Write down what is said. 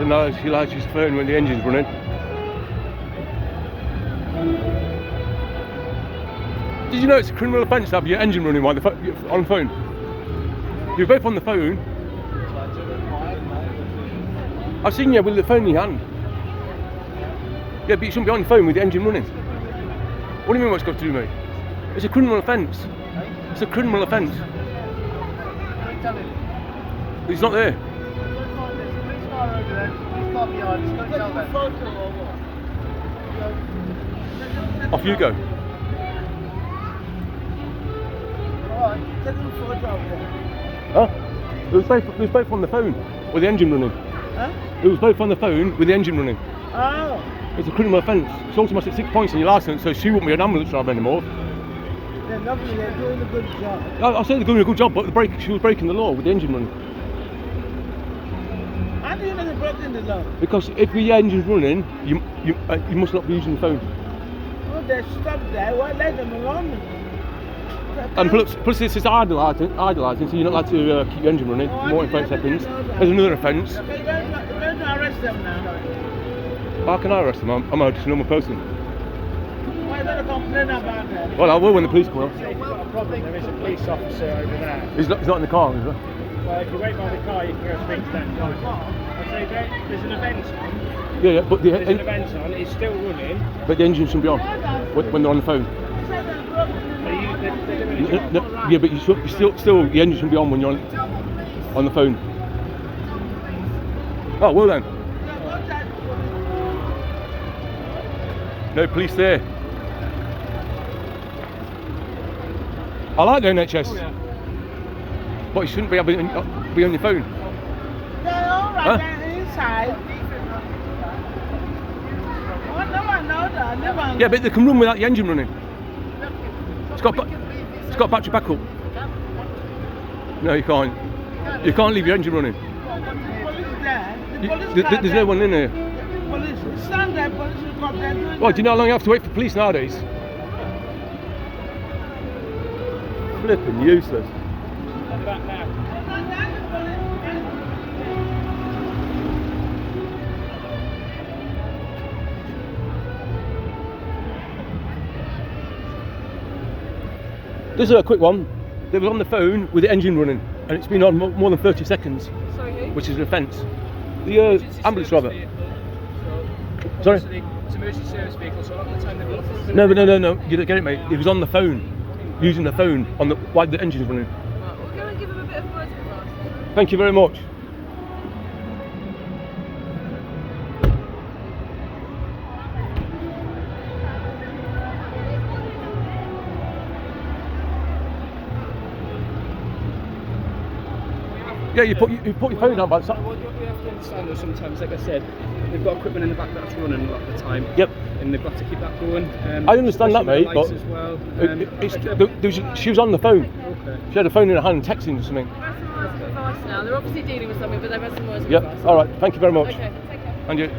No, she likes his phone when the engine's running. Did you know it's a criminal offence to have your engine running while on the phone? You're both on the phone. I've seen you with the phone in your hand. Yeah, but you shouldn't be on the phone with the engine running. What do you mean what's got to do, mate? It's a criminal offence. It's a criminal offence. He's not there. Off you go. Huh? It was both on the phone with the engine running. Huh? It was both on the phone with the engine running. Oh. It's a criminal offence. It's automatic 6 points in your licence, so she wouldn't be an ambulance driver anymore. They're lovely, they're doing a good job. I say they're doing a good job, but she was breaking the law with the engine running. How do you know they're breaking the law? Because if the engine's running, you must not be using the phone. Well, they're stuck there. Why let them alone? And plus this is idling, so you're not allowed to keep your engine running more than 30 seconds. There's another offence. Okay, you're going to arrest them now. How can I arrest them? I'm just a normal person. Why are you going to complain about them? Well, I will when the police come up. If you've got a problem, there is a police officer over there. He's not in the car, is he? Well, if you wait by the car, you can go speak to that guy. I say there's an event on. Yeah, but There's an event on. It's still running. But the engine shouldn't be on when they're on the phone. They're doing a job. Yeah, but you should still the engine shouldn't be on when you're on the phone. Oh, well then. No police there. I like the NHS. Oh, yeah. But you shouldn't be on your phone. They're all right, Huh? they're inside. Oh, no one knows that. Never. Yeah, but they can run without the engine running. It's got battery backup. No, you can't. You can't leave your engine running. Police there. The police car There's no one in there. Police. Stand there, police will come there doing Well, do you know how long you have to wait for police nowadays? Flipping useless. I'm back now. This is a quick one. They were on the phone with the engine running, and it's been on more than 30 seconds, Sorry, who? which is an offence. The ambulance driver. Sorry? It's an emergency service vehicle, so a lot of the time they've got No, you don't get it, mate. He was on the phone, using the phone while the engine's running. Right, we'll go and give him a bit of words of advice. Thank you very much. Yeah, you put your phone down by the side. What you have to understand though, sometimes, like I said, they've got equipment in the back that's running a lot of the time. Yep. And they've got to keep that going. I understand that, mate, but as well. she was on the phone. Okay. She had a phone in her hand, texting or something. We've had some words of advice now. They're obviously dealing with something, but they've had some words of Yep. advice. All right. Thank you very much. Okay, take care. And you.